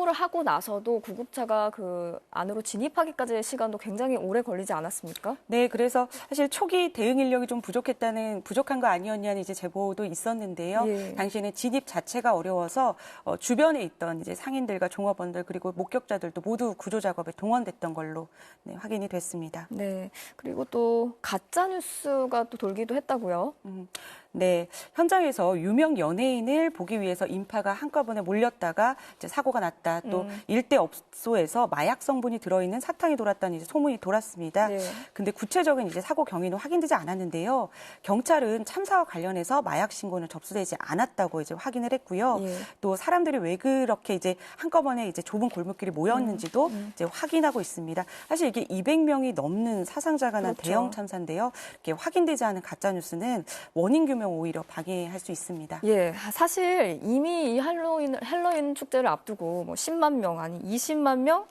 신고를 하고 나서도 구급차가 그 안으로 진입하기까지의 시간도 굉장히 오래 걸리지 않았습니까? 네, 그래서 사실 초기 대응 인력이 좀 부족한 거 아니었냐는 이제 제보도 있었는데요. 예. 당시에는 진입 자체가 어려워서 주변에 있던 이제 상인들과 종업원들 그리고 목격자들도 모두 구조 작업에 동원됐던 걸로 확인이 됐습니다. 네, 그리고 또 가짜 뉴스가 또 돌기도 했다고요? 네, 현장에서 유명 연예인을 보기 위해서 인파가 한꺼번에 몰렸다가 이제 사고가 났다. 또 일대 업소에서 마약 성분이 들어있는 사탕이 돌았다는 이제 소문이 돌았습니다. 네. 근데 구체적인 이제 사고 경위는 확인되지 않았는데요. 경찰은 참사와 관련해서 마약 신고는 접수되지 않았다고 이제 확인을 했고요. 예. 또 사람들이 왜 그렇게 이제 한꺼번에 이제 좁은 골목길이 모였는지도 이제 확인하고 있습니다. 사실 이게 200명이 넘는 사상자가 난 그렇죠. 대형 참사인데요. 이렇게 확인되지 않은 가짜 뉴스는 원인 규명 오히려 방해할 수 있습니다. 예, 사실 이미 이 헬로윈 축제를 앞두고 뭐 10만 명, 아니 20만 명,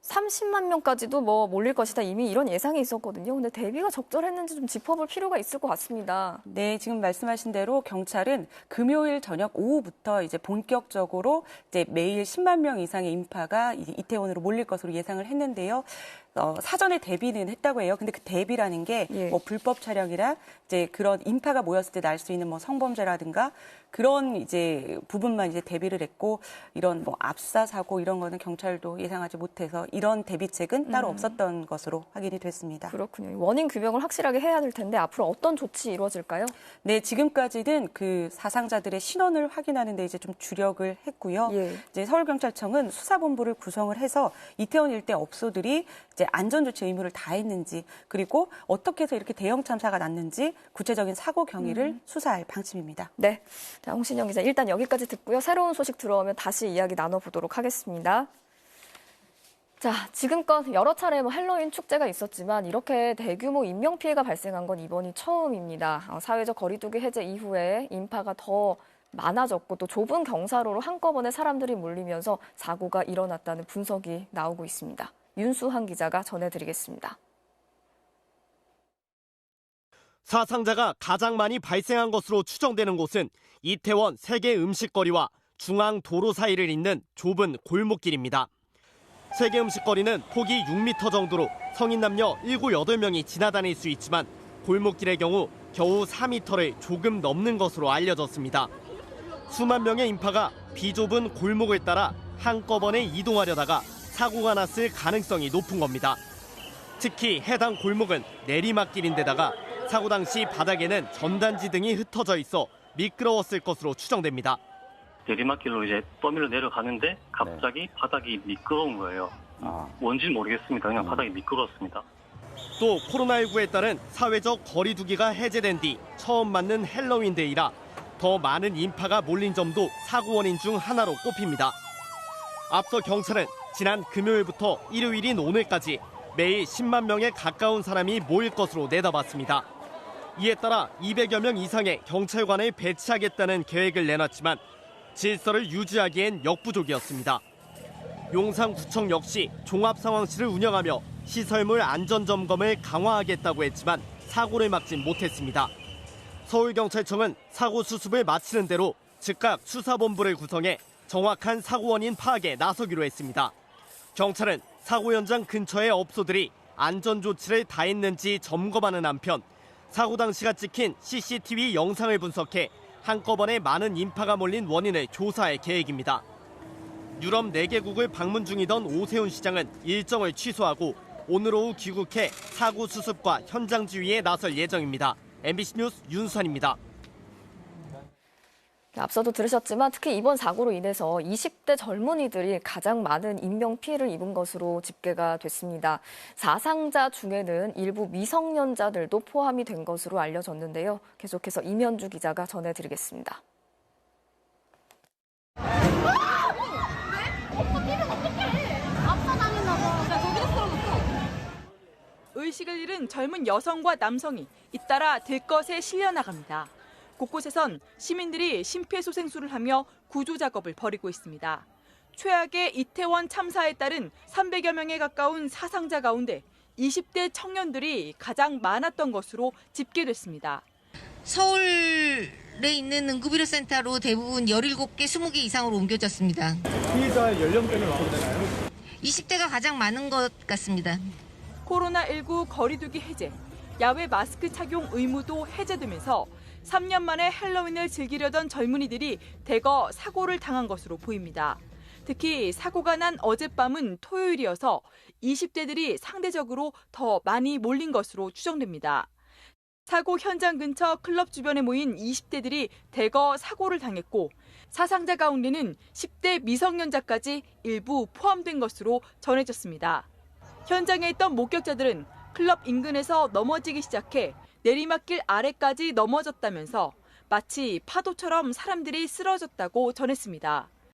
30만 명까지도 뭐 몰릴 것이다 이미 이런 예상이 있었거든요. 근데 대비가 적절했는지 좀 짚어볼 필요가 있을 것 같습니다. 네, 지금 말씀하신 대로 경찰은 금요일 저녁 오후부터 이제 본격적으로 이제 매일 10만 명 이상의 인파가 이태원으로 몰릴 것으로 예상을 했는데요. 사전에 대비는 했다고 해요. 근데 그 대비라는 게 예. 뭐 불법 촬영이라 이제 그런 인파가 모였을 때 날 수 있는 뭐 성범죄라든가 그런 이제 부분만 이제 대비를 했고 이런 뭐 압사 사고 이런 거는 경찰도 예상하지 못해서 이런 대비책은 따로 없었던 것으로 확인이 됐습니다. 그렇군요. 원인 규명을 확실하게 해야 될 텐데 앞으로 어떤 조치 이루어질까요? 네, 지금까지는 그 사상자들의 신원을 확인하는 데 이제 좀 주력을 했고요. 예. 이제 서울경찰청은 수사본부를 구성을 해서 이태원 일대 업소들이 이제 안전조치 의무를 다했는지 그리고 어떻게 해서 이렇게 대형 참사가 났는지 구체적인 사고 경위를 수사할 방침입니다. 네, 자, 홍신영 기자 일단 여기까지 듣고요. 새로운 소식 들어오면 다시 이야기 나눠보도록 하겠습니다. 자, 지금껏 여러 차례 헬로윈 축제가 있었지만 이렇게 대규모 인명피해가 발생한 건 이번이 처음입니다. 사회적 거리두기 해제 이후에 인파가 더 많아졌고 또 좁은 경사로로 한꺼번에 사람들이 몰리면서 사고가 일어났다는 분석이 나오고 있습니다. 윤수한 기자가 전해드리겠습니다. 사상자가 가장 많이 발생한 것으로 추정되는 곳은 이태원 세계 음식거리와 중앙 도로 사이를 잇는 좁은 골목길입니다. 세계 음식거리는 폭이 6m 정도로 성인 남녀 7, 8명이 지나다닐 수 있지만 골목길의 경우 겨우 4m를 조금 넘는 것으로 알려졌습니다. 수만 명의 인파가 비좁은 골목을 따라 한꺼번에 이동하려다가 사고가 났을 가능성이 높은 겁니다. 특히 해당 골목은 내리막길인데다가 사고 당시 바닥에는 전단지 등이 흩어져 있어 미끄러웠을 것으로 추정됩니다. 내리막길로 이제 떠밀려 내려가는데 갑자기 바닥이 미끄러운 거예요. 뭔지는 모르겠습니다. 그냥 바닥이 미끄러웠습니다. 또 코로나19에 따른 사회적 거리두기가 해제된 뒤 처음 맞는 헬로윈 데이라 더 많은 인파가 몰린 점도 사고 원인 중 하나로 꼽힙니다. 앞서 경찰은 지난 금요일부터 일요일인 오늘까지 매일 10만 명에 가까운 사람이 모일 것으로 내다봤습니다. 이에 따라 200여 명 이상의 경찰관을 배치하겠다는 계획을 내놨지만 질서를 유지하기엔 역부족이었습니다. 용산구청 역시 종합상황실을 운영하며 시설물 안전점검을 강화하겠다고 했지만 사고를 막진 못했습니다. 서울경찰청은 사고 수습을 마치는 대로 즉각 수사본부를 구성해 정확한 사고 원인 파악에 나서기로 했습니다. 경찰은 사고 현장 근처의 업소들이 안전조치를 다했는지 점검하는 한편 사고 당시가 찍힌 CCTV 영상을 분석해 한꺼번에 많은 인파가 몰린 원인을 조사할 계획입니다. 유럽 4개국을 방문 중이던 오세훈 시장은 일정을 취소하고 오늘 오후 귀국해 사고 수습과 현장 지휘에 나설 예정입니다. MBC 뉴스 윤수환입니다. 앞서도 들으셨지만 특히 이번 사고로 인해서 20대 젊은이들이 가장 많은 인명피해를 입은 것으로 집계가 됐습니다. 사상자 중에는 일부 미성년자들도 포함이 된 것으로 알려졌는데요. 계속해서 임현주 기자가 전해드리겠습니다. 의식을 잃은 젊은 여성과 남성이 잇따라 들것에 실려나갑니다. 곳곳에선 시민들이 심폐소생술을 하며 구조 작업을 벌이고 있습니다. 최악의 이태원 참사에 따른 300여 명에 가까운 사상자 가운데 20대 청년들이 가장 많았던 것으로 집계됐습니다. 서울에 있는 응급의료센터로 대부분 17개, 20개 이상으로 옮겨졌습니다. 피해자의 연령대는 어떻게 되나요? 20대가 가장 많은 것 같습니다. 코로나19 거리두기 해제, 야외 마스크 착용 의무도 해제되면서 3년 만에 헬로윈을 즐기려던 젊은이들이 대거 사고를 당한 것으로 보입니다. 특히 사고가 난 어젯밤은 토요일이어서 20대들이 상대적으로 더 많이 몰린 것으로 추정됩니다. 사고 현장 근처 클럽 주변에 모인 20대들이 대거 사고를 당했고 사상자 가운데는 10대 미성년자까지 일부 포함된 것으로 전해졌습니다. 현장에 있던 목격자들은 클럽 인근에서 넘어지기 시작해 내리막길 아래까지 넘어졌다면서 마치 파도처럼 사람들이 쓰러졌다고 전했습니다.